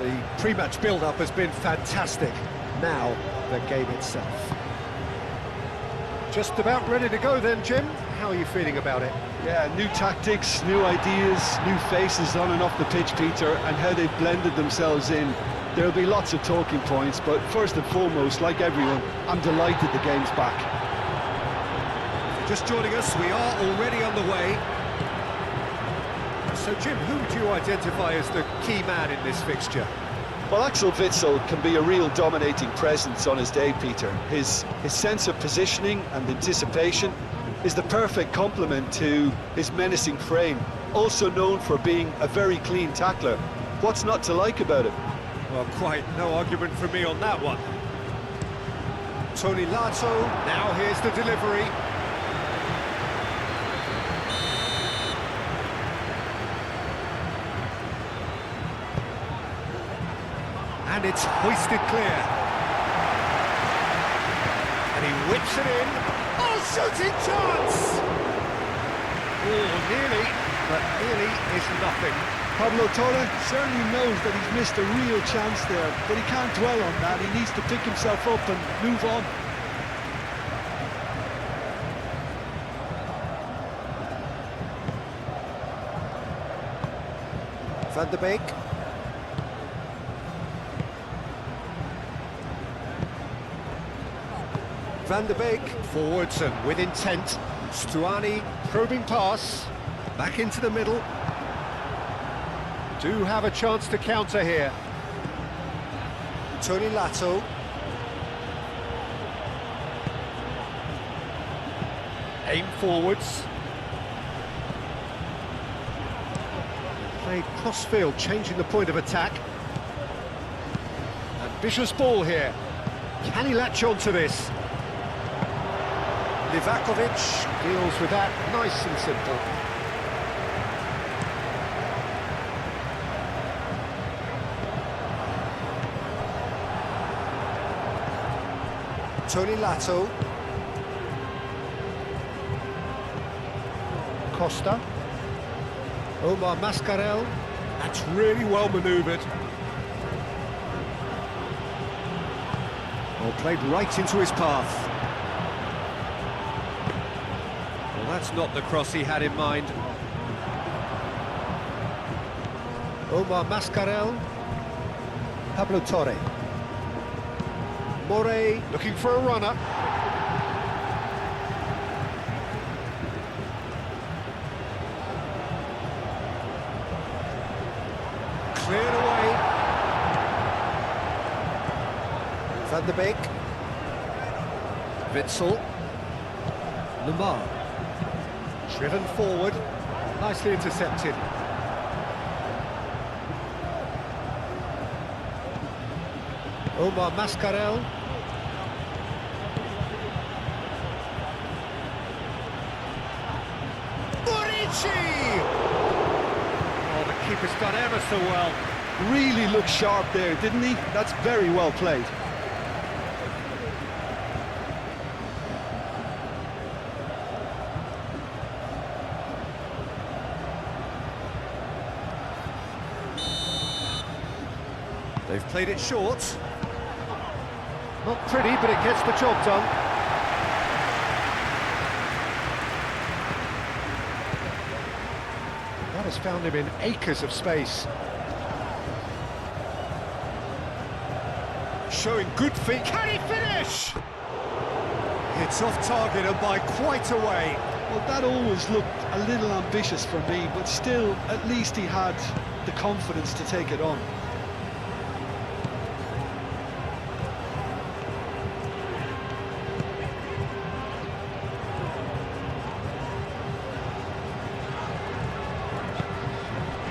The pre-match build-up has been fantastic. Now, the game itself. Just about ready to go then, Jim. How are you feeling about it? Yeah, new tactics, new ideas, new faces on and off the pitch, Peter, and how they've blended themselves in. There'll be lots of talking points, but first and foremost, like everyone, I'm delighted the game's back. If you're just joining us, we are already underway. So, Jim, who would you identify as the key man in this fixture? Well, Axel Witsel can be a real dominating presence on his day, Peter. His sense of positioning and anticipation is the perfect complement to his menacing frame, also known for being a very clean tackler. What's not to like about it? Well, quite no argument from me on that one. Tony Lato, now here's the delivery. And it's hoisted clear. And he whips it in. Oh, shooting chance! Oh, nearly, but nearly is nothing. Pablo Torre certainly knows that he's missed a real chance there, but he can't dwell on that. He needs to pick himself up and move on. Van der Beek. Van der Beek forwards and with intent. Stuani probing pass. Back into the middle. Do have a chance to counter here. Tony Lato. Aim forwards. Played cross-field, changing the point of attack. Ambitious ball here. Can he latch on to this? Livakovic deals with that nice and simple. Tony Lato. Costa. Omar Mascarell. That's really well manoeuvred. Well, played right into his path. Well, that's not the cross he had in mind. Omar Mascarell. Pablo Torre. Morey looking for a runner. Cleared away. Van der Beek. Witsel. Lamar. Driven forward. Nicely intercepted. Omar Mascarell. Oh, the keeper's done ever so well. Really looked sharp there, didn't he? That's very well played. They've played it short. Not pretty, but it gets the job done. That has found him in acres of space. Showing good feet. Can he finish? It's off target and by quite a way. Well, that always looked a little ambitious for me, but still, at least he had the confidence to take it on.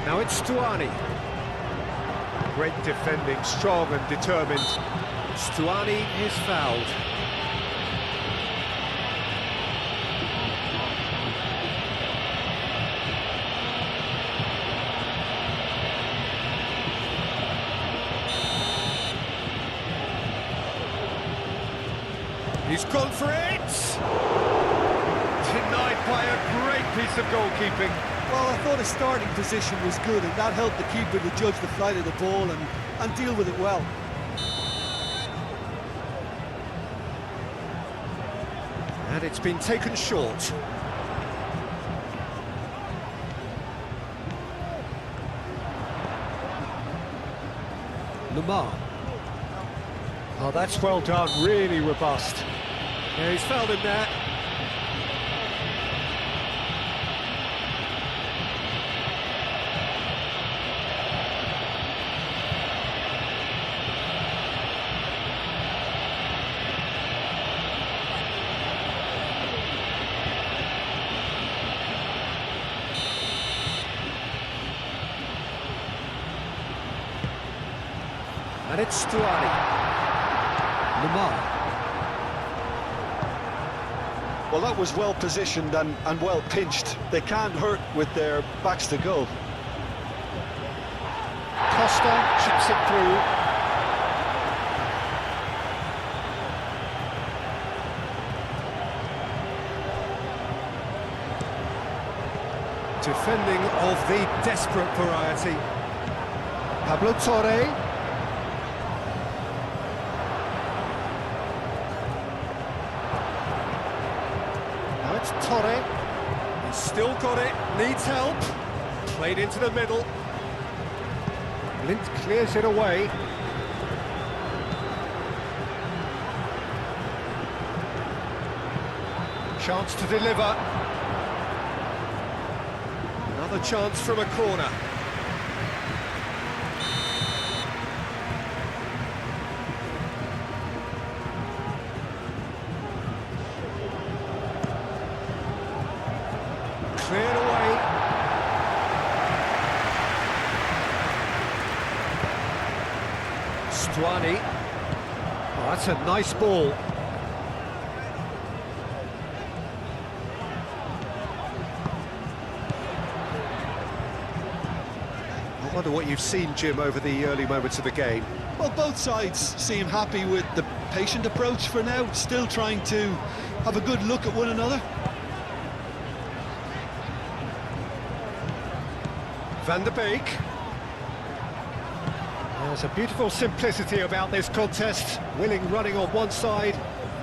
Now it's Stuani. Great defending, strong and determined. Stuani is fouled. He's gone for it! Didn't denied by a great piece of goalkeeping. Well, I thought his starting position was good, and that helped the keeper to judge the flight of the ball and deal with it well. And it's been taken short. Lamar. Oh, that's well done, really robust. Yeah, he's fouled him there. And it's Stuani. Lamar. Well, that was well positioned and well pinched. They can't hurt with their backs to goal. Costa chips it through. Defending of the desperate variety. Pablo Torre. Now it's Torre. He's still got it, needs help. Played into the middle. Lint clears it away. Chance to deliver. Another chance from a corner. Cleared away. Stuani. Oh, that's a nice ball. I wonder what you've seen, Jim, over the early moments of the game. Well, both sides seem happy with the patient approach for now, still trying to have a good look at one another. Van der Beek. There's a beautiful simplicity about this contest. Willing running on one side,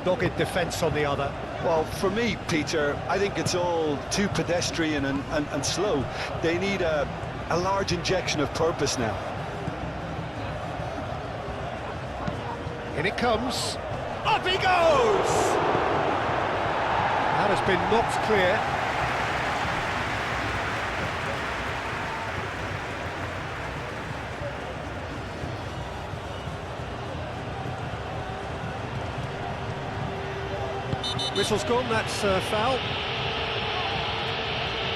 dogged defence on the other. Well, for me, Peter, I think it's all too pedestrian and slow. They need a large injection of purpose now. In it comes. Up he goes! That has been knocked clear. Whistle's gone, that's a foul.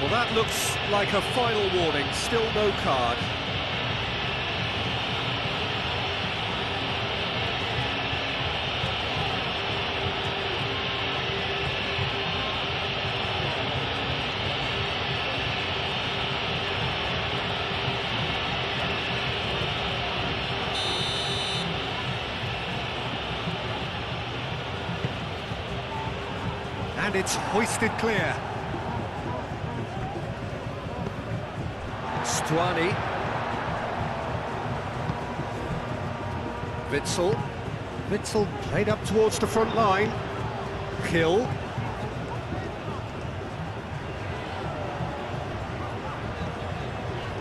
Well, that looks like a final warning, still no card. And it's hoisted clear. Stuani. Witsel. Witsel played up towards the front line. Hill.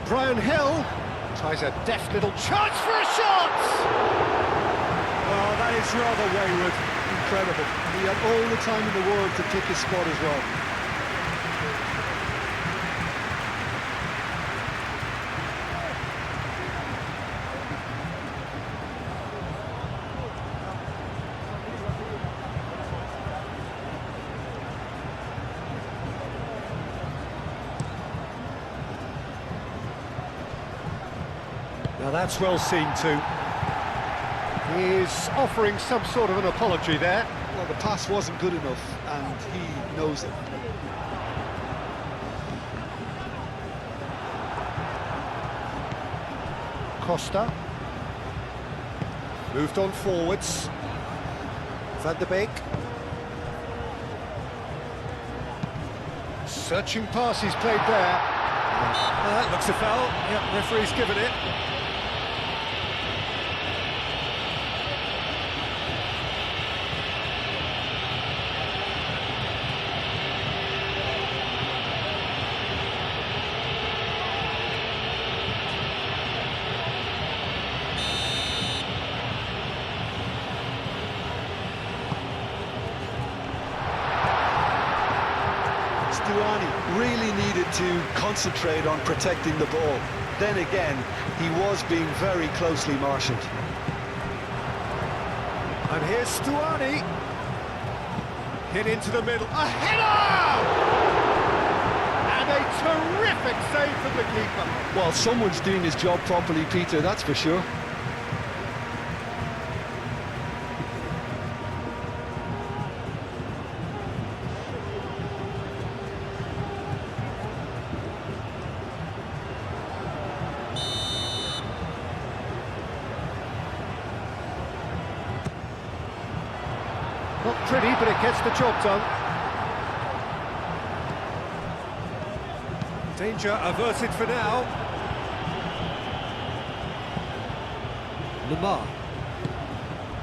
Brian Hill tries a deft little chance for a shot! Oh, that is rather wayward. Incredible. He had all the time in the world to pick his spot as well. Now that's well seen too. He's offering some sort of an apology there. Well, the pass wasn't good enough, and he knows it. Costa. Moved on forwards. Van der Beek. Searching pass he's played there. That looks a foul. Yep, referee's given it. Really needed to concentrate on protecting the ball. Then again, he was being very closely marshalled. And here's Stuani. Hit into the middle. A header! And a terrific save from the keeper. Well, someone's doing his job properly, Peter, that's for sure. Not pretty, but it gets the job done. Danger averted for now. Lamar.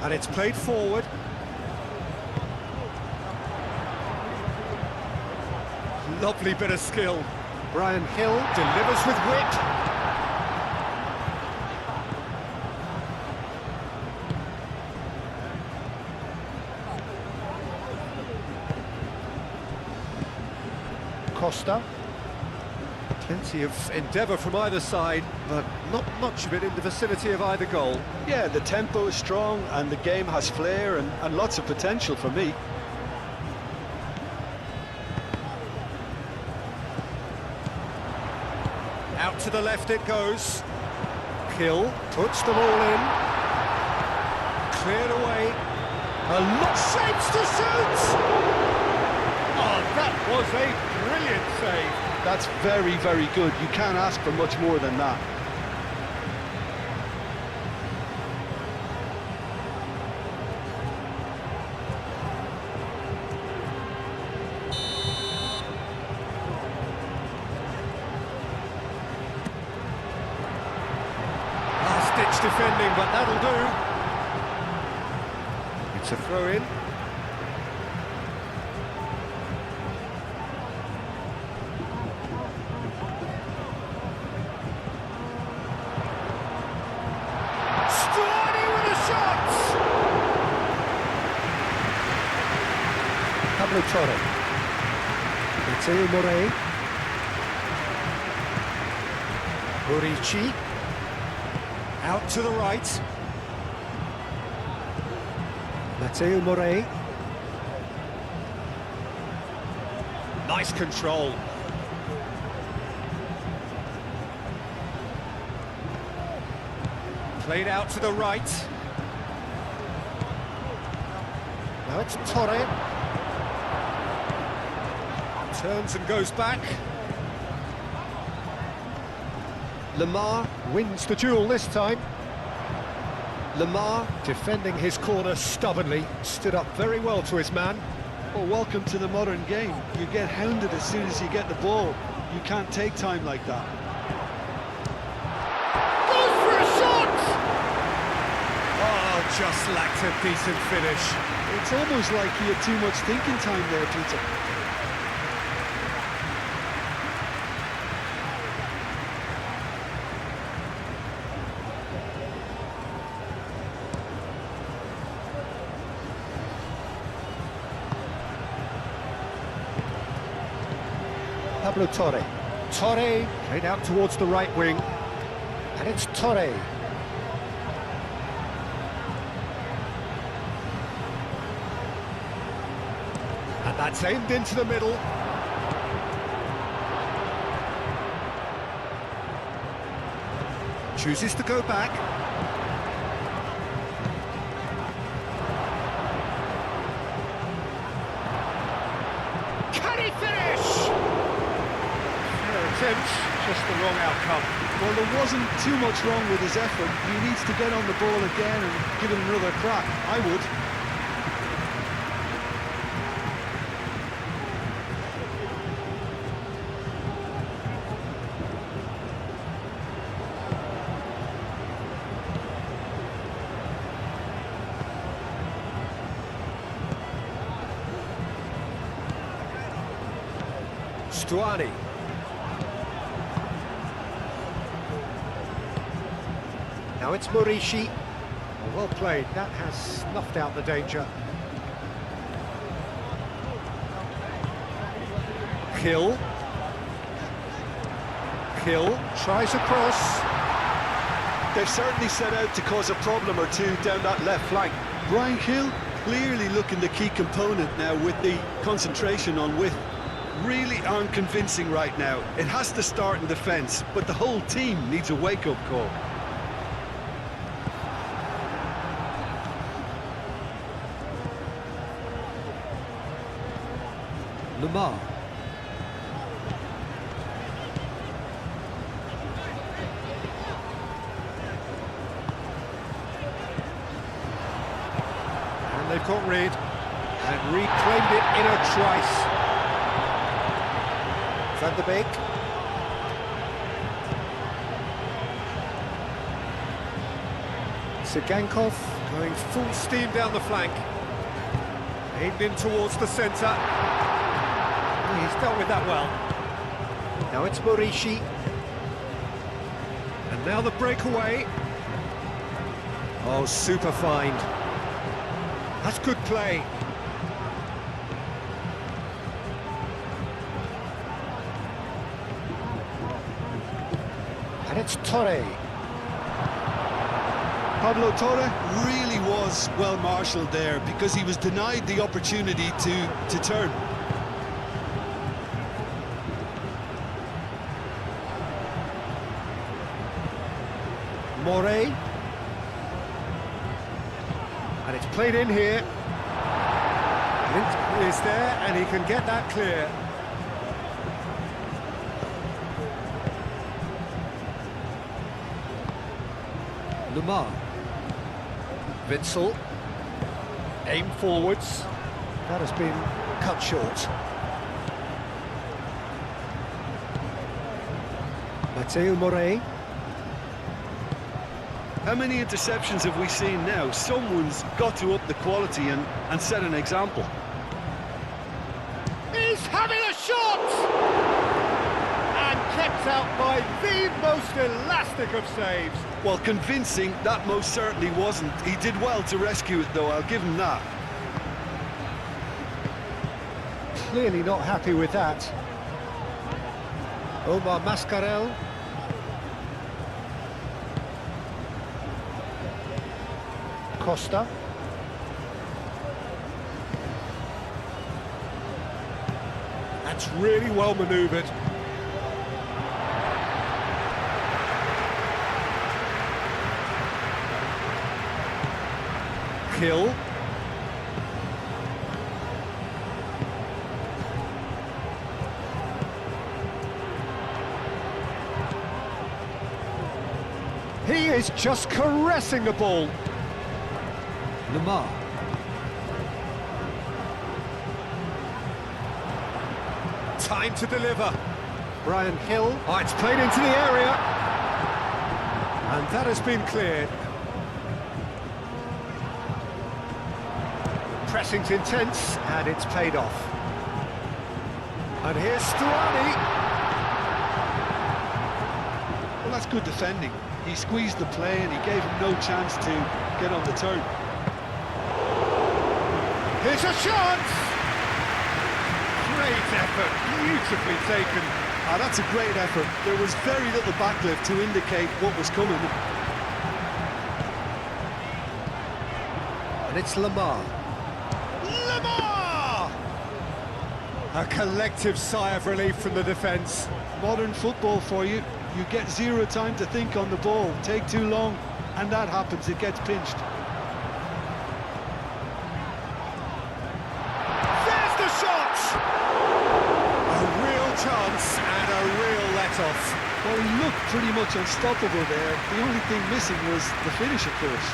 And it's played forward. Lovely bit of skill. Brian Hill delivers with wit. Costa. Plenty of endeavour from either side, but not much of it in the vicinity of either goal. Yeah, the tempo is strong and the game has flair and lots of potential for me. Out to the left it goes. Hill puts them all in. Cleared away. A lot shapes to shoot! Oh, that was a brilliant save. That's very, very good. You can't ask for much more than that. Last-ditch defending, but that'll do. It's a throw-in. Torre. Matteo Morey. Urici. Out to the right. Matteo Morey. Nice control. Played out to the right. Now it's Torre. Turns and goes back. Lamar wins the duel this time. Lamar defending his corner stubbornly, stood up very well to his man. Well, welcome to the modern game. You get hounded as soon as you get the ball. You can't take time like that. Goes for a shot! Oh, just lacked a decent finish. It's almost like he had too much thinking time there, Peter. Pablo Torre. Torre played out towards the right wing. And it's Torre. And that's aimed into the middle. Chooses to go back. Can he finish? Attempts, just the wrong outcome. Well, there wasn't too much wrong with his effort. He needs to get on the ball again and give it another crack. I would. Stuani. Now it's Morishi. Well played, that has snuffed out the danger. Hill tries a cross. They've certainly set out to cause a problem or two down that left flank. Brian Hill clearly looking the key component now with the concentration on width. Really aren't convincing right now. It has to start in defence, but the whole team needs a wake-up call. Lamar. And they've got rid and reclaimed it in a trice. Van der Beek. Sigankov going full steam down the flank. Aimed in towards the centre. He's dealt with that well. Now it's Morishi. And now the breakaway. Oh, super find. That's good play. And it's Torre. Pablo Torre really was well marshalled there because he was denied the opportunity to turn. Morey. And it's played in here. Lint is there and he can get that clear. Lamar. Witzel. Aim forwards. That has been cut short. Mateo Morey. How many interceptions have we seen now? Someone's got to up the quality and set an example. He's having a shot! And kept out by the most elastic of saves. Well, convincing, that most certainly wasn't. He did well to rescue it, though, I'll give him that. Clearly not happy with that. Omar Mascarell. Costa. That's really well manoeuvred. Hill. He is just caressing the ball. Lamar. Time to deliver. Brian Hill. Oh, it's played into the area. And that has been cleared. Pressing's intense, and it's paid off. And here's Stuani. Well, that's good defending. He squeezed the play and he gave him no chance to get on the turn. Here's a chance! Great effort, beautifully taken. Ah, that's a great effort. There was very little backlift to indicate what was coming. And it's Lamar. Lamar! A collective sigh of relief from the defence. Modern football for you. You get zero time to think on the ball. Take too long, and that happens. It gets pinched. There's the shot! A real chance and a real let-off. Well, he looked pretty much unstoppable there. The only thing missing was the finish, of course.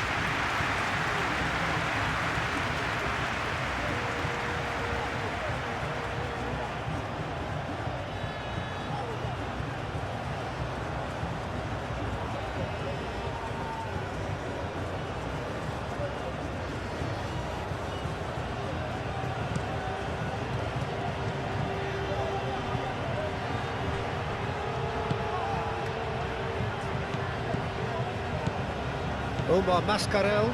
Omar Mascarell.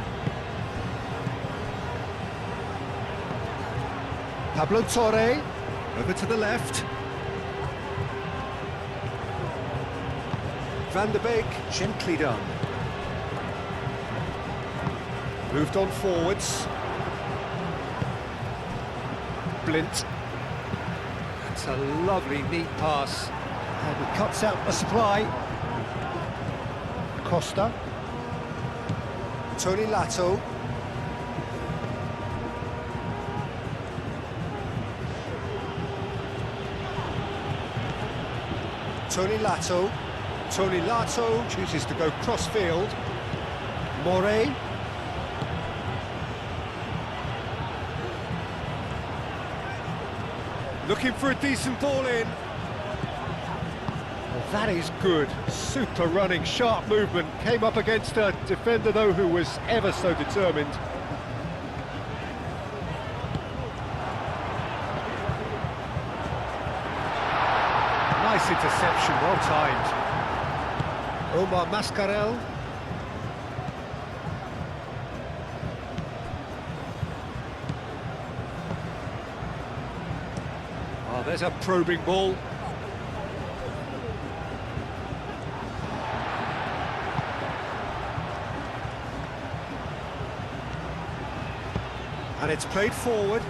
Pablo Torre. Over to the left. Van der Beek, gently done. Moved on forwards. Blint. That's a lovely, neat pass. And he cuts out the supply. Costa. Tony Lato. Tony Lato. Tony Lato chooses to go cross-field. Morey. Looking for a decent ball in. Well, that is good. Super running, sharp movement. Came up against a defender, though, who was ever so determined. Nice interception, well timed. Omar Mascarell. Oh, there's a probing ball. And it's played forward.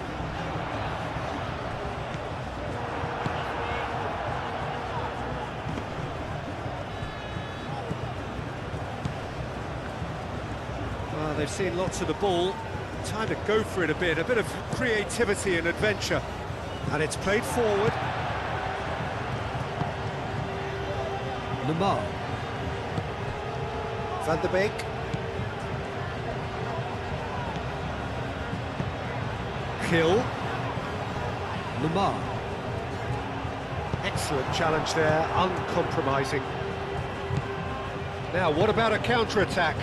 Well, they've seen lots of the ball. Time to go for it a bit of creativity and adventure. And it's played forward. Lamar. Van der Beek. Hill. Lamar. Excellent challenge there, uncompromising. Now, what about a counter-attack?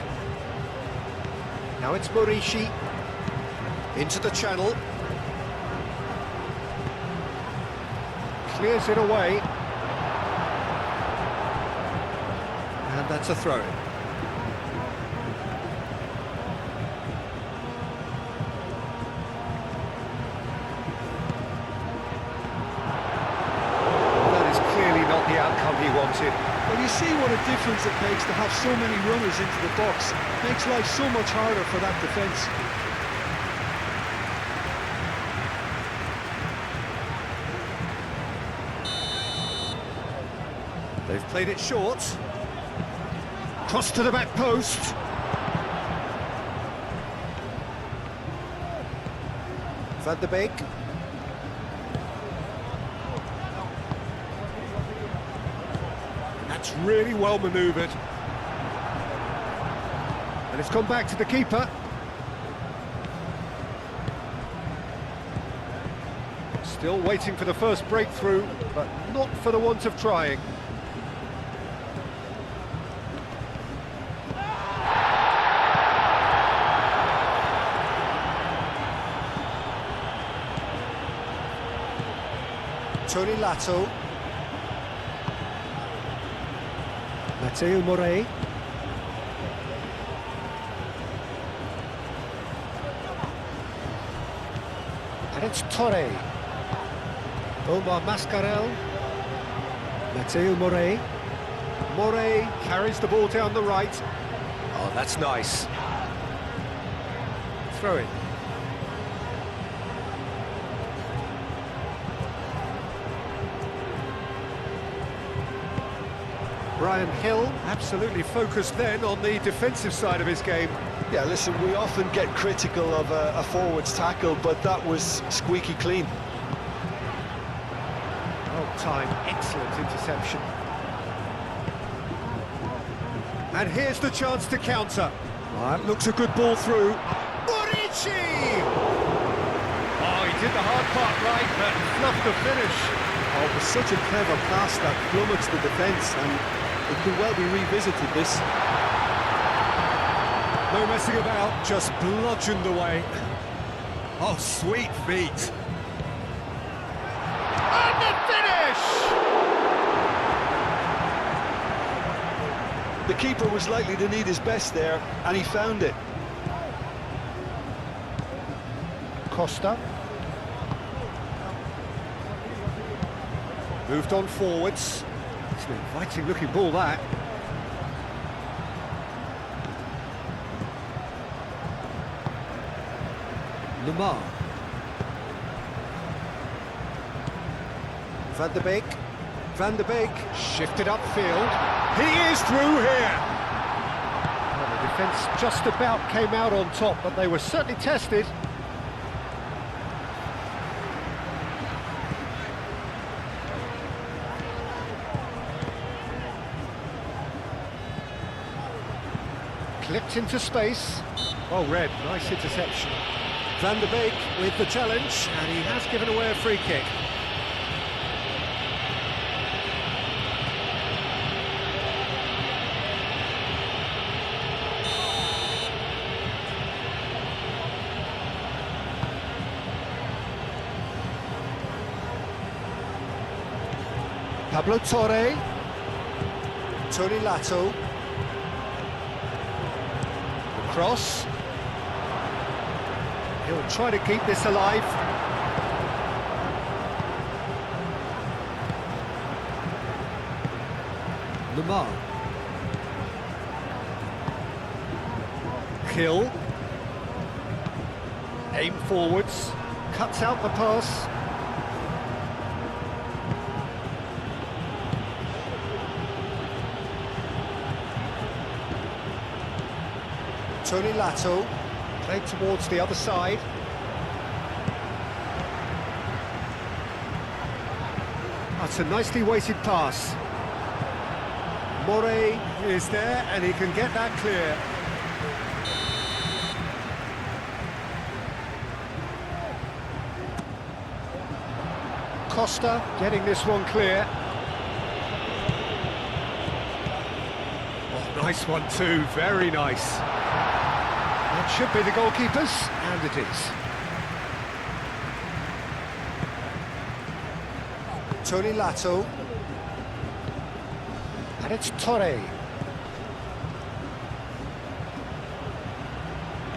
Now it's Morishi. Into the channel. Clears it away. And that's a throw-in. That is clearly not the outcome he wanted. Well, you see what a difference it makes to have so many runners into the box. Makes life so much harder for that defence. They've played it short. Cross to the back post. Van der Beek. That's really well manoeuvred. And it's gone back to the keeper. Still waiting for the first breakthrough, but not for the want of trying. Tony Lato. Matteo Morey. And it's Torre. Omar Mascarell. Matteo Morey. Morey carries the ball down the right. Oh, that's nice. Throw it. Brian Hill, absolutely focused then on the defensive side of his game. Yeah, listen, we often get critical of a forward's tackle, but that was squeaky clean. Oh, time, excellent interception. And here's the chance to counter. That looks a good ball through. Morici! Oh, he did the hard part right, but fluffed the finish. Oh, it was such a clever pass that flummoxed the defence, and it could well be revisited, this. No messing about, just bludgeoned away. Oh, sweet feet. And the finish! The keeper was likely to need his best there, and he found it. Costa. Moved on forwards. It's an inviting looking ball, that. Lamar. Van der Beek. Van der Beek shifted upfield. He is through here. Well, the defence just about came out on top, but they were certainly tested. Clipped into space. Well read, nice interception. Van der Beek with the challenge, and he has given away a free kick. Pablo Torre. Tony Lato. Cross. He'll try to keep this alive. Lamar. Kill. Aim forwards. Cuts out the pass. Tony Lato, played towards the other side. That's a nicely weighted pass. Morey is there, and he can get that clear. Costa getting this one clear. Oh, nice one too, very nice. That should be the goalkeeper's, and it is. Tony Lato. And it's Torre.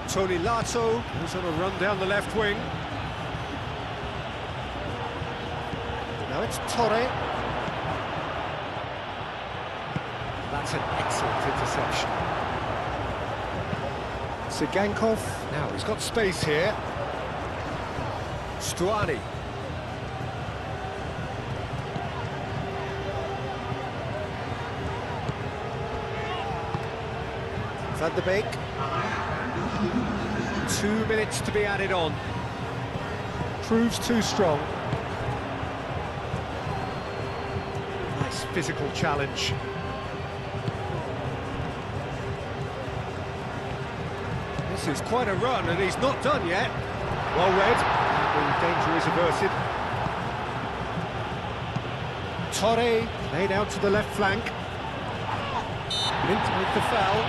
Tony Lato, who's on a run down the left wing. Now it's Torre. That's an excellent interception. Sigankov, now he's got space here. Stuani. Van der Beek. 2 minutes to be added on. Proves too strong. Nice physical challenge. This is quite a run, and he's not done yet. Well read. The danger is averted. Torre laid out to the left flank. Mint with the foul.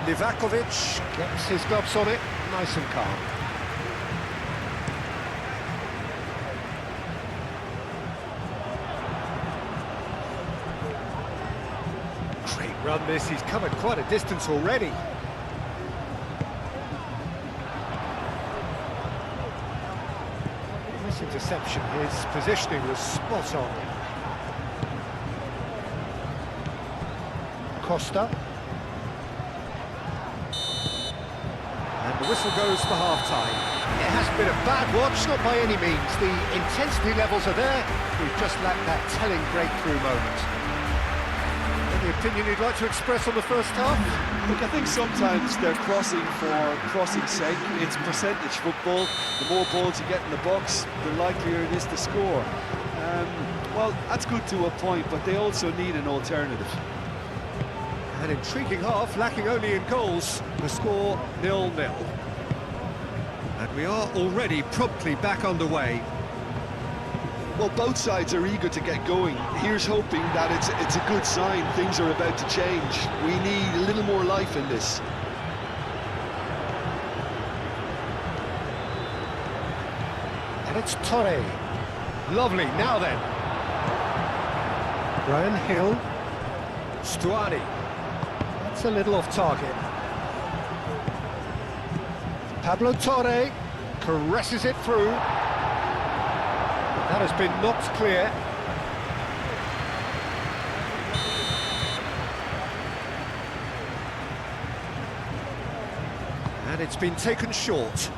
Livakovic gets his gloves on it, nice and calm. Great run this, he's covered quite a distance already. Nice interception, his positioning was spot on. Costa. The whistle goes for half-time. It hasn't been a bad watch, not by any means. The intensity levels are there. We've just lacked that telling breakthrough moment. Any opinion you'd like to express on the first half? Look, I think sometimes they're crossing for crossing's sake. It's percentage football. The more balls you get in the box, the likelier it is to score. Well, that's good to a point, but they also need an alternative. An intriguing half, lacking only in goals. The score 0-0. And we are already promptly back underway. Well, both sides are eager to get going. Here's hoping that it's a good sign. Things are about to change. We need a little more life in this. And it's Torre. Lovely, now then. Brian Hill. Stuani. That's a little off target. Pablo Torre caresses it through. That has been knocked clear. And it's been taken short.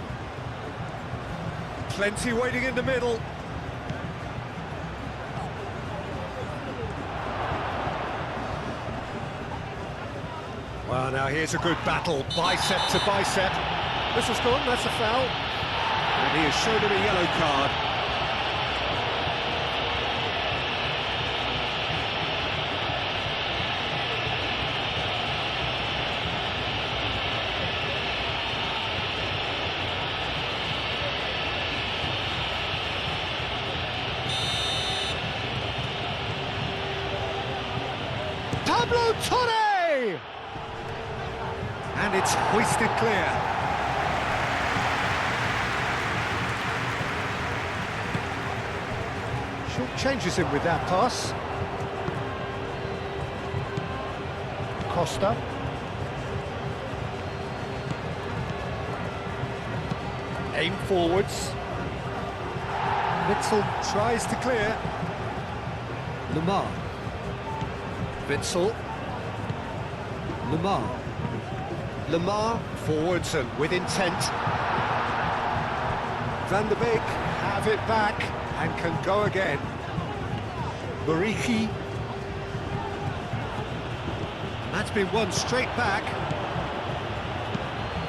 Plenty waiting in the middle. Well, now here's a good battle, bicep to bicep. Whistle's gone, that's a foul. And he has shown him a yellow card. Pablo Torre! And it's hoisted clear. Short changes him with that pass. Costa. Aim forwards. Witzel tries to clear. Lamar. Witzel. Lamar. Lamar forwards and with intent. Van der Beek have it back and can go again. Bariki. That's been won straight back.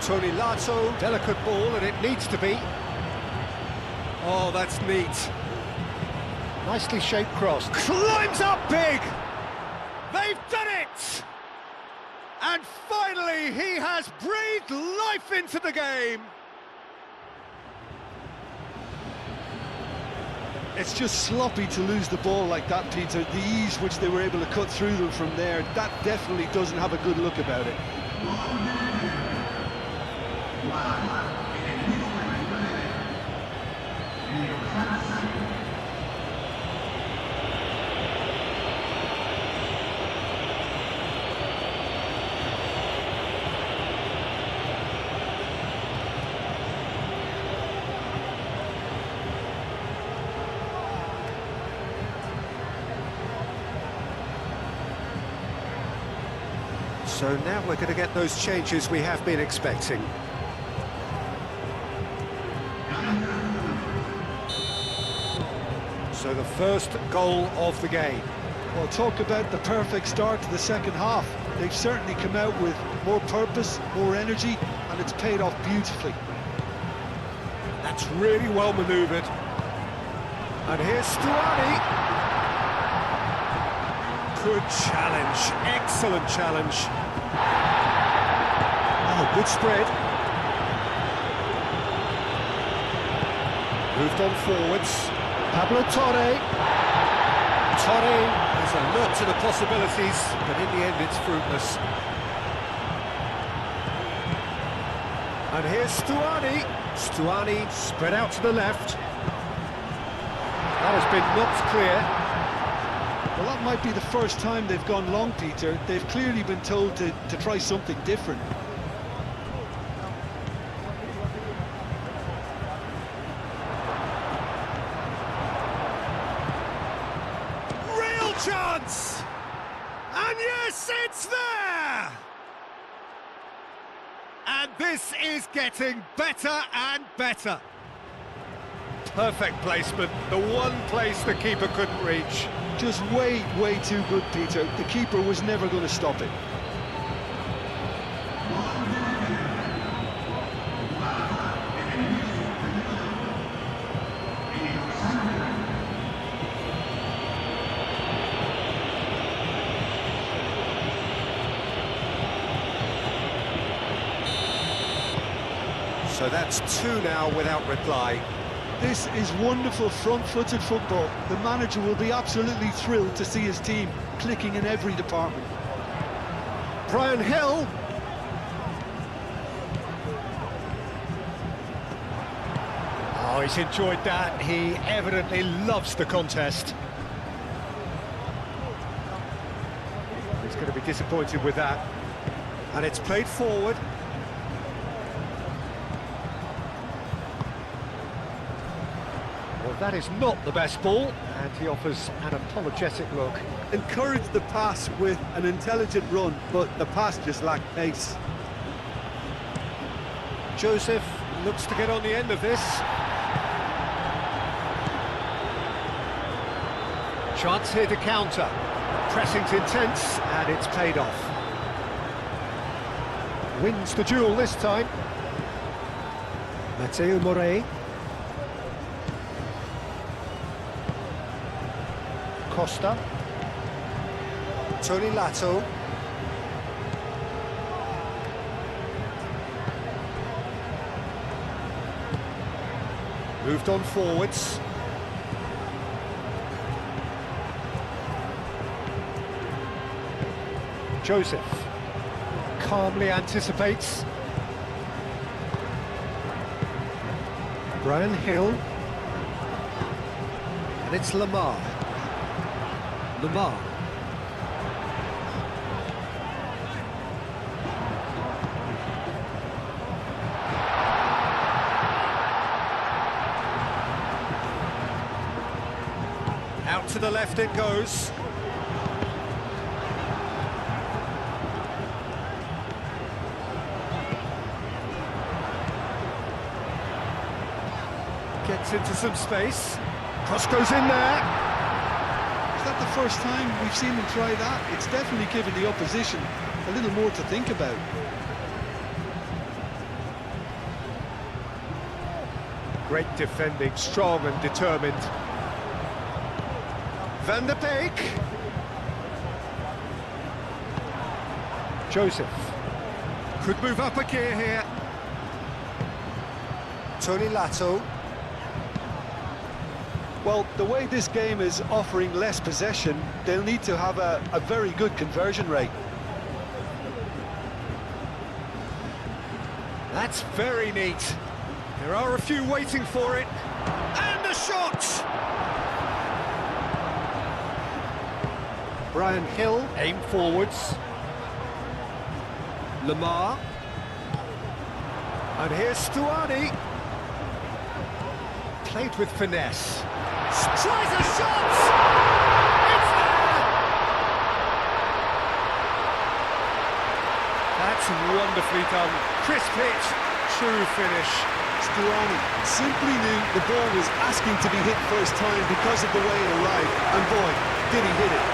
Tony Lato, delicate ball, and it needs to be. Oh, that's neat. Nicely shaped cross. Climbs up big! They've done it! And finally, he has breathed life into the game. It's just sloppy to lose the ball like that, Peter. The ease which they were able to cut through them from there, that definitely doesn't have a good look about it. So now we're going to get those changes we have been expecting. So the first goal of the game. Well, talk about the perfect start to the second half. They've certainly come out with more purpose, more energy, and it's paid off beautifully. That's really well manoeuvred. And here's Stuani. Good challenge, excellent challenge. Oh, good spread. Moved on forwards. Pablo Torre. Torre is alert to the possibilities, but in the end it's fruitless. And here's Stuani. Stuani spread out to the left. That has been knocked clear. Well, that might be the first time they've gone long, Peter. They've clearly been told to try something different. Real chance! And yes, it's there! And this is getting better and better. Perfect placement, the one place the keeper couldn't reach. Just way too good, Peter. The keeper was never going to stop it. So that's two now without reply. This is wonderful front-footed football. The manager will be absolutely thrilled to see his team clicking in every department. Brian Hill. Oh, he's enjoyed that. He evidently loves the contest. He's going to be disappointed with that. And it's played forward. Well, that is not the best ball, and he offers an apologetic look. Encourage the pass with an intelligent run, but the pass just lacked pace. Joseph looks to get on the end of this. Chance here to counter. Pressing's intense, and it's paid off. Wins the duel this time. Matteo Morey. Costa. Tony Lato. Moved on forwards. Joseph calmly anticipates. Brian Hill. And it's Lamar. Lamar. Out to the left it goes. Gets into some space. Cross goes in there. Is that the first time we've seen them try that? It's definitely given the opposition a little more to think about. Great defending, strong and determined. Van der Beek. Joseph. Could move up a gear here. Tony Lato. Well, the way this game is offering less possession, they'll need to have a very good conversion rate. That's very neat. There are a few waiting for it. And a shot! Brian Hill, aim forwards. Lamar. And here's Stuani. Played with finesse. Tries a shot! It's there! That's wonderfully done. Crisp hit, true finish. Stuani simply knew the ball was asking to be hit first time because of the way it arrived, and boy, did he hit it.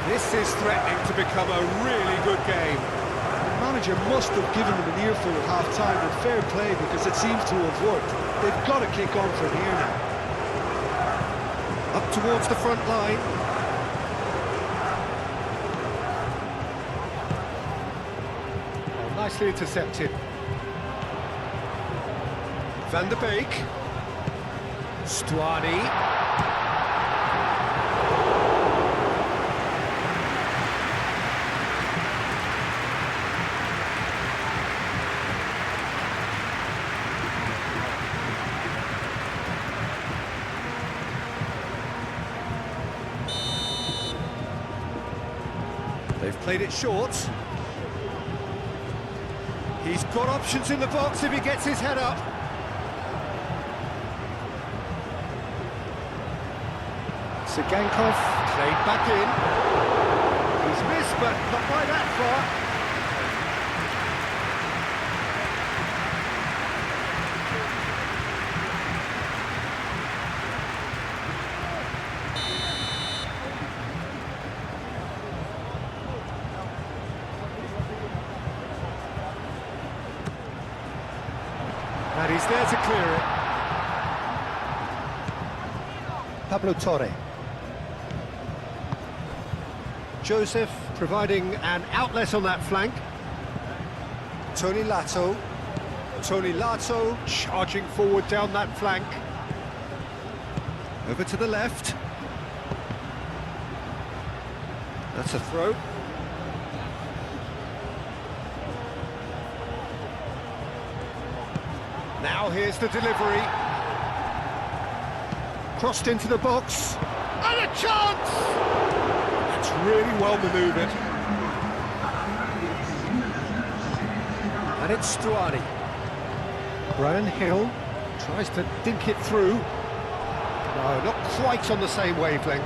This is threatening to become a really good game. The manager must have given them an earful at half-time, and fair play, because it seems to have worked. They've got to kick on from here now. Up towards the front line. Oh, nicely intercepted. Van der Beek. Stuani. They've played it short. He's got options in the box if he gets his head up. Sigankov played back in. He's missed, but not by that far. And he's there to clear it. Pablo Torre. Joseph providing an outlet on that flank. Tony Lato. Tony Lato charging forward down that flank. Over to the left. That's a throw. Now here's the delivery. Crossed into the box. And a chance! That's really well manoeuvred. And it's Stuani. Brian Hill tries to dink it through. No, not quite on the same wavelength.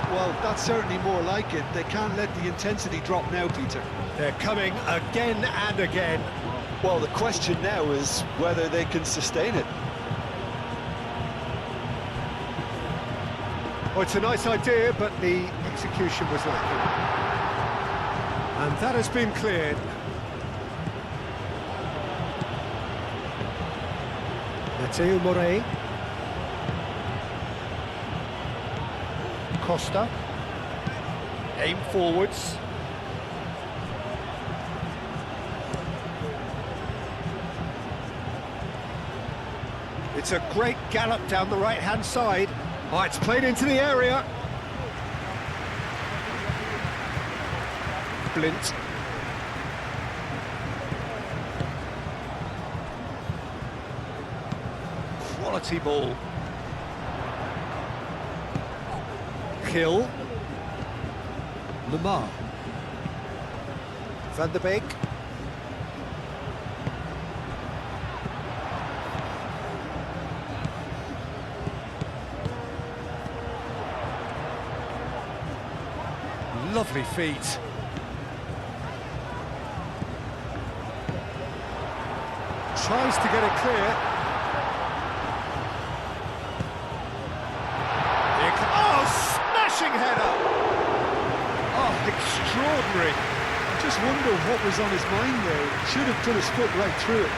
Well, that's certainly more like it. They can't let the intensity drop now, Peter. They're coming again and again. Well, the question now is whether they can sustain it. Well, it's a nice idea, but the execution was lacking. And that has been cleared. Mateo Morey. Costa. Aim forwards. It's a great gallop down the right-hand side. Oh, it's played into the area. Blint. Quality ball. Hill. Lamar. Van der Beek. Lovely feet. Tries to get it clear. Oh, smashing header! Oh, extraordinary. I just wonder what was on his mind there. Should have put his foot right through it.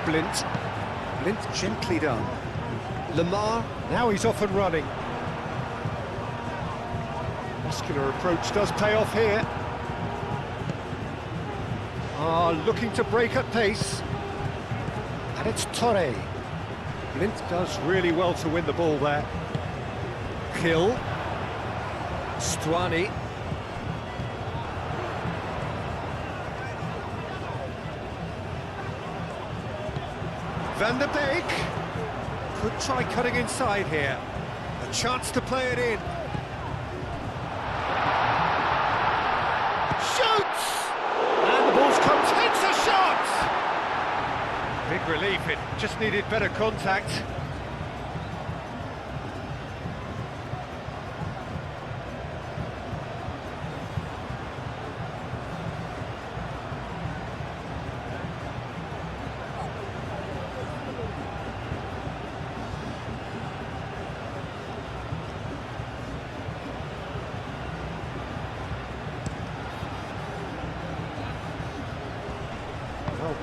Blint. Blint gently done. Lamar, now he's off and running. Muscular approach does pay off here. Looking to break at pace. And it's Torre. Blint does really well to win the ball there. Hill. Stuani. Van der Beek could try cutting inside here. A chance to play it in. Shoots! And the ball's come, takes a shot! Big relief, it just needed better contact.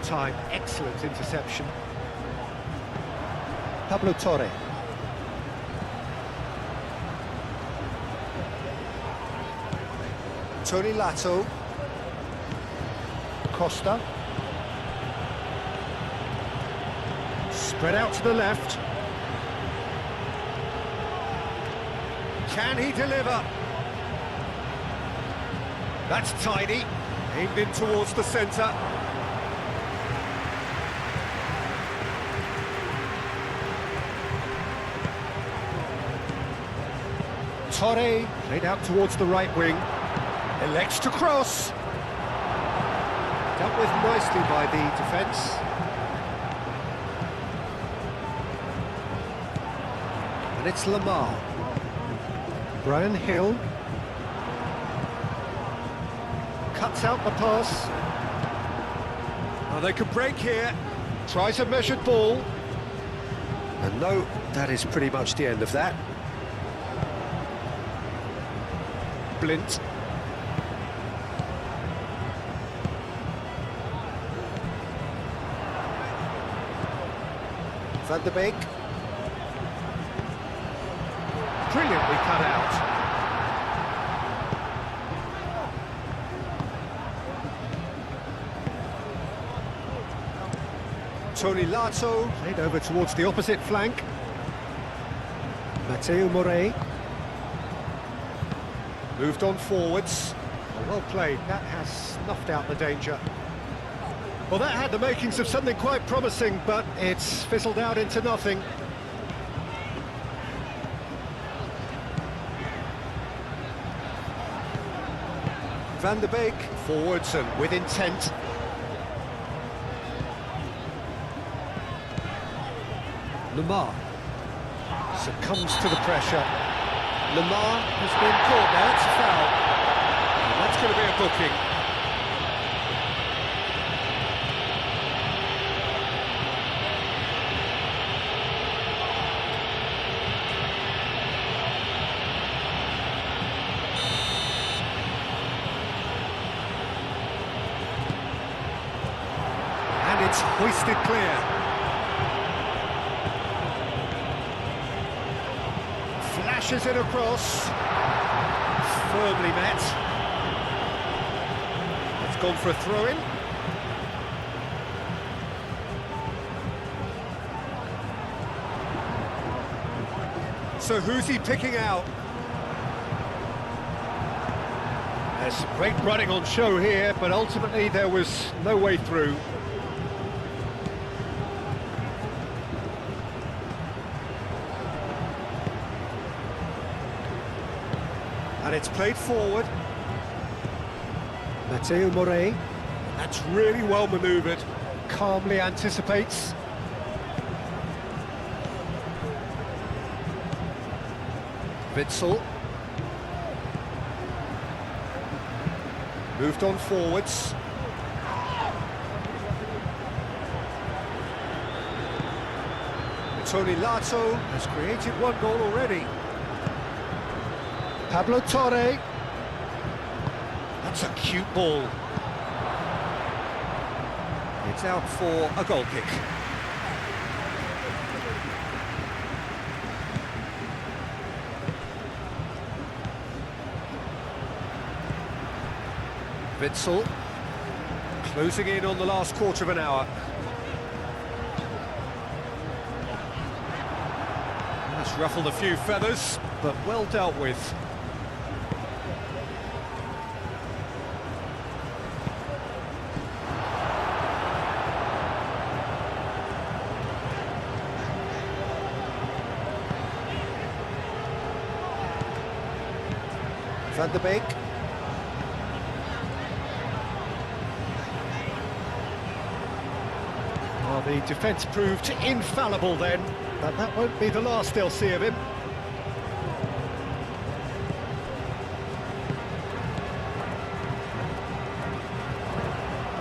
Time, excellent interception. Pablo Torre. Tony Lato. Costa. Spread out to the left. Can he deliver? That's tidy. Aimed in towards the centre. Torre, played out towards the right wing. Elects to cross. Dealt with nicely by the defence. And it's Lamar. Brian Hill. Cuts out the pass. Oh, they could break here. Tries a measured ball. And no, that is pretty much the end of that. Blint. Van der Beek. Brilliantly cut out. Tony Lato played over towards the opposite flank. Matteo Morey. Moved on forwards. Well played, that has snuffed out the danger. Well, that had the makings of something quite promising, but it's fizzled out into nothing. Van der Beek, forwards and with intent. Lamar succumbs to the pressure. Lamar has been caught now, it's a foul. And that's going to be a booking. And it's hoisted clear. Flashes it across. Firmly met. It's gone for a throw-in. So who's he picking out? There's some great running on show here, but ultimately there was no way through. And it's played forward. Matteo Morey. That's really well manoeuvred. Calmly anticipates. Witsel. Moved on forwards. Tony Lato has created one goal already. Pablo Torre. That's a cute ball. It's out for a goal kick. Witsel closing in on the last quarter of an hour. That's ruffled a few feathers, but well dealt with. Van der Beek. Well, the defence proved infallible then, but that won't be the last they'll see of him.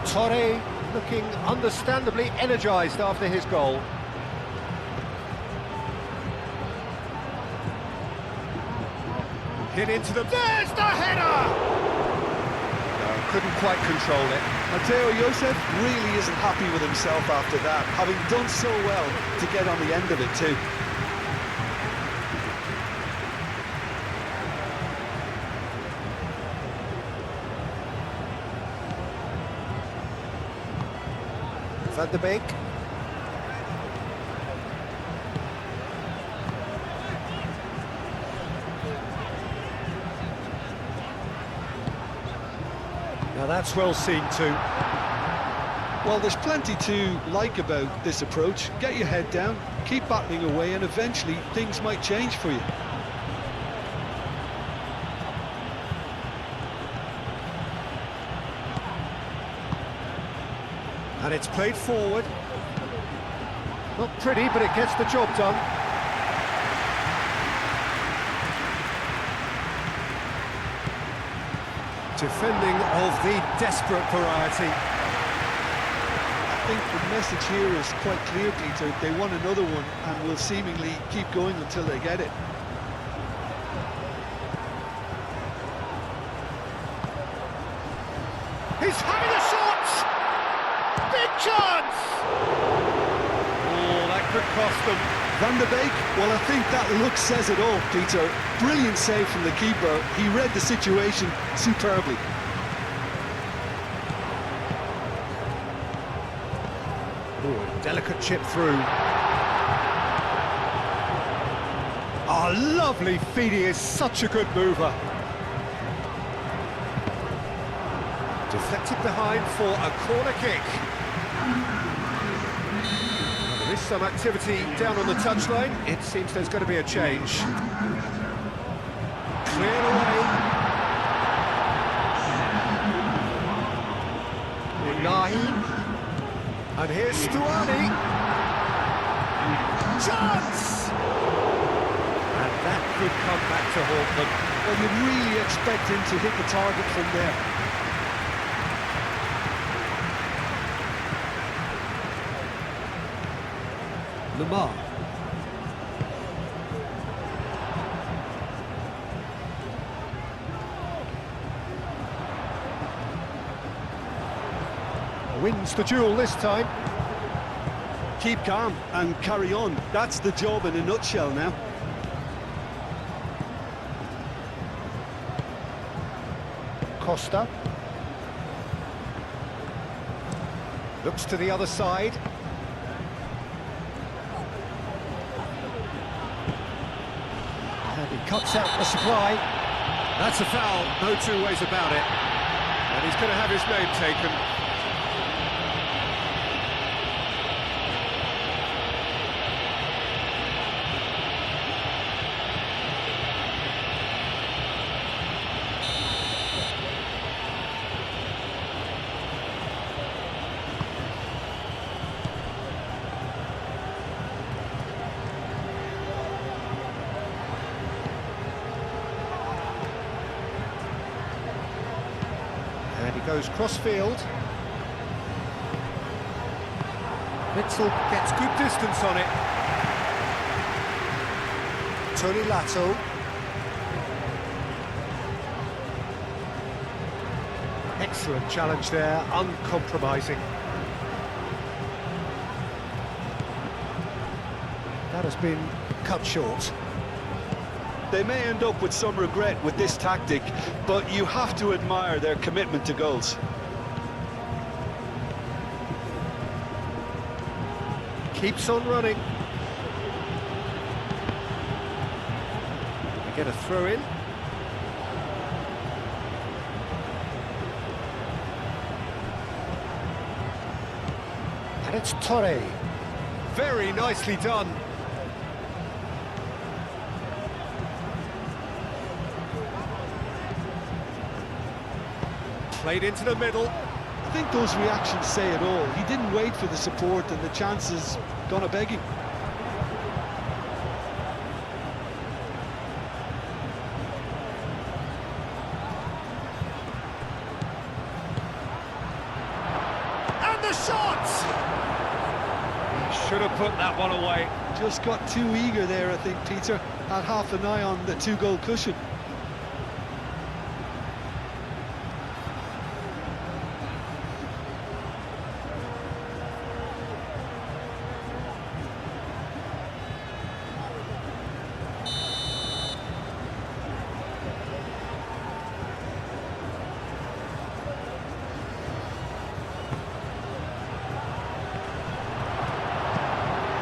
Torre looking understandably energised after his goal. Hit into them. There's the header! No, couldn't quite control it. Matteo Josef really isn't happy with himself after that, having done so well to get on the end of it too. Van der Beek. Now that's well seen too. Well, there's plenty to like about this approach. Get your head down, keep battling away, and eventually things might change for you. And it's played forward. Not pretty, but it gets the job done. Defending of the desperate variety. I think the message here is quite clear, Peter. They want another one and will seemingly keep going until they get it. He's having a shot! Big chance! Oh, that could cost them. Van de Beek, well, I think that look says it all, Peter. Brilliant save from the keeper. He read the situation superbly. Ooh, delicate chip through. Oh, lovely feed. He is such a good mover. Deflected behind for a corner kick. There is some activity down on the touchline. It seems there's going to be a change. Cleared away. Unahi. And here's Stuani. Chance! And that could come back to haunt them. Well, you'd really expect him to hit the target from there. Lamar. Wins the duel this time. Keep calm and carry on. That's the job in a nutshell now. Costa. Looks to the other side. And he cuts out the supply. That's a foul, no two ways about it. And he's going to have his name taken. And he goes cross-field. Witzel gets good distance on it. Tony Lato. Excellent challenge there, uncompromising. That has been cut short. They may end up with some regret with this tactic, but you have to admire their commitment to goals. Keeps on running. They get a throw in. And it's Torre. Very nicely done. Played into the middle. I think those reactions say it all. He didn't wait for the support and the chances gone a begging. And the shot! He should have put that one away. Just got too eager there, I think, Peter. Had half an eye on the two-goal cushion.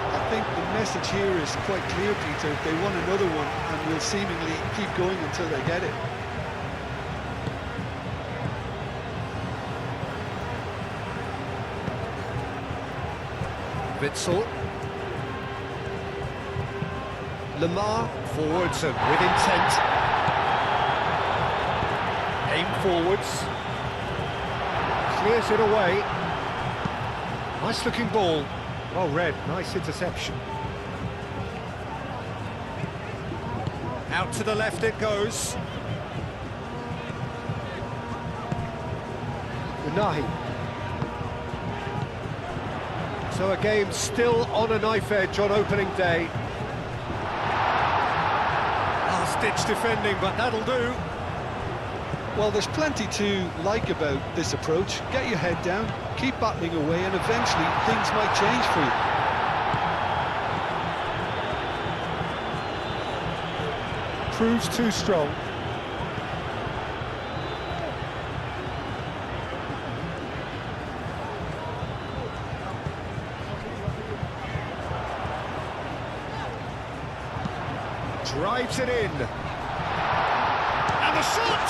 I think the message here is quite clear, Peter. They want another one and will seemingly keep going until they get it. Witzel. Lamar forwards and with intent. Aim forwards. Clears it away. Nice looking ball. Well read, nice interception. Out to the left it goes. Unahi. So a game still on a knife edge on opening day. Last-ditch defending, but that'll do. Well, there's plenty to like about this approach. Get your head down, keep battling away, and eventually things might change for you. Proves too strong. Drives it in. And the shot!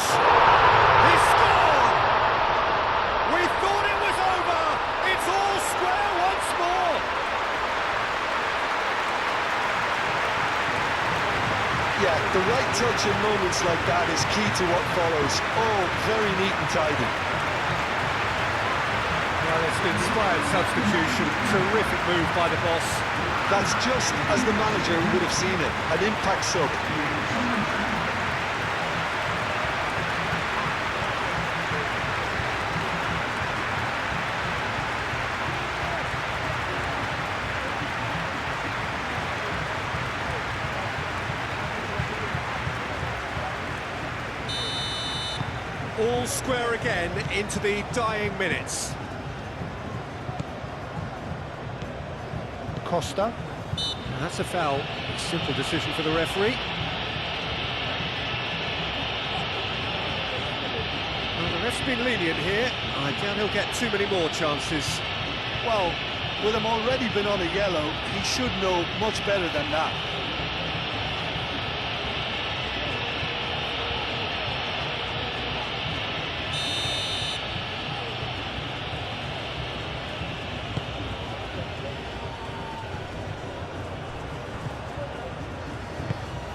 He scored! We thought it was over! It's all square once more! Yeah, the right touch in moments like that is key to what follows. Oh, very neat and tidy. Well, it's an inspired substitution. Terrific move by the boss. That's just as the manager would have seen it, an impact sub. All square again into the dying minutes. Costa. And that's a foul. Simple decision for the referee. Well, the ref's been lenient here. I doubt he'll get too many more chances. Well, with him already been on a yellow, he should know much better than that.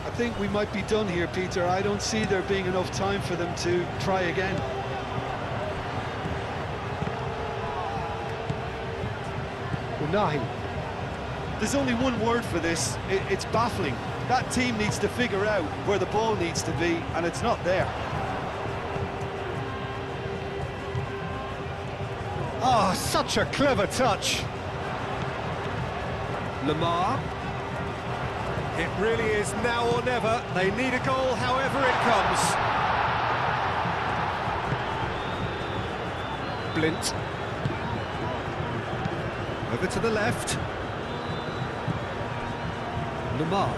I think we might be done here, Peter. I don't see there being enough time for them to try again. Unahi. There's only one word for this. It's baffling. That team needs to figure out where the ball needs to be, and it's not there. Oh, such a clever touch. Lamar. It really is now or never. They need a goal however it comes. Blint. Over to the left. Lamar.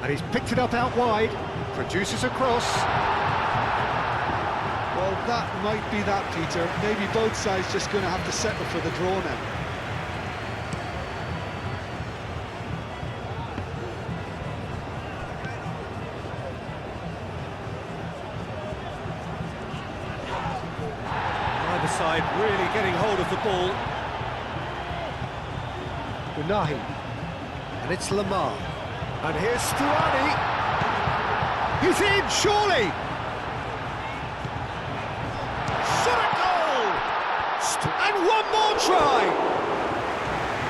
And he's picked it up out wide. Produces a cross. Well, that might be that, Peter. Maybe both sides just going to have to settle for the draw now. Side really getting hold of the ball. Unahi. And it's Lamar. And here's Stuani. He's in, surely! Shot a goal! And one more try!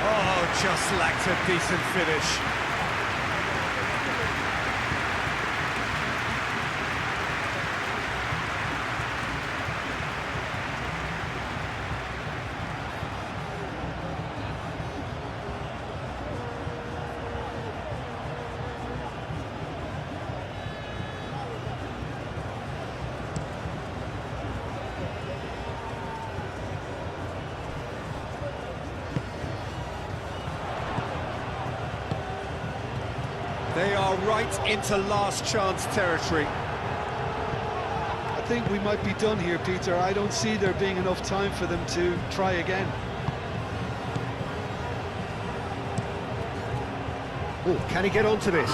Oh, just lacked a decent finish. They are right into last chance territory. I think we might be done here, Peter. I don't see there being enough time for them to try again. Oh, can he get onto this?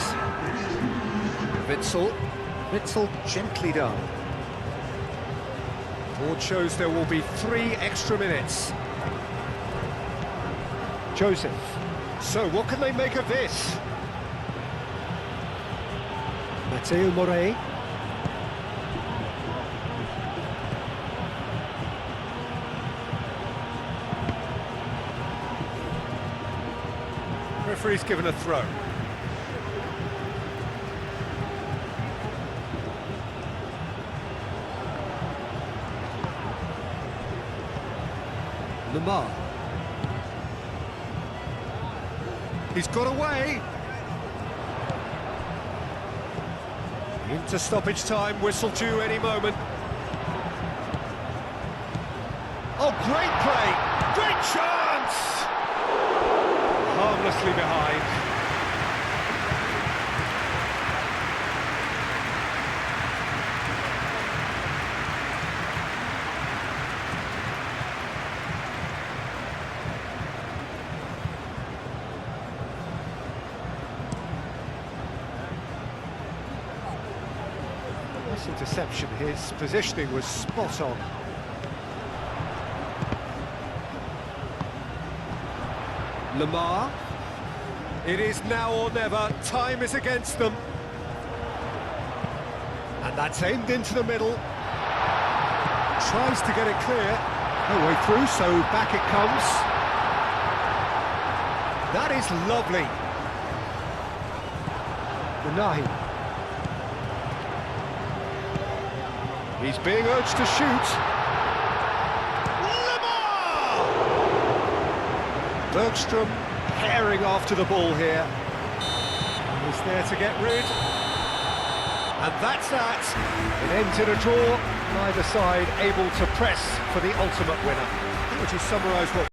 Witsel. Witsel gently done. Board shows there will be 3 extra minutes. Joseph. So, what can they make of this? Mateo Morey. Referee's given a throw. Lamar. He's got away. Into stoppage time, whistle due any moment. Oh, great play! Great chance! Harmlessly behind. Nice interception. His positioning was spot on. Lamar. It is now or never. Time is against them. And that's aimed into the middle. Tries to get it clear. No way through, so back it comes. That is lovely. Menahi. He's being urged to shoot. Bergstrom herring after the ball here. He's there to get rid. And that's that. It ends in a draw. Neither side able to press for the ultimate winner. How would you summarise what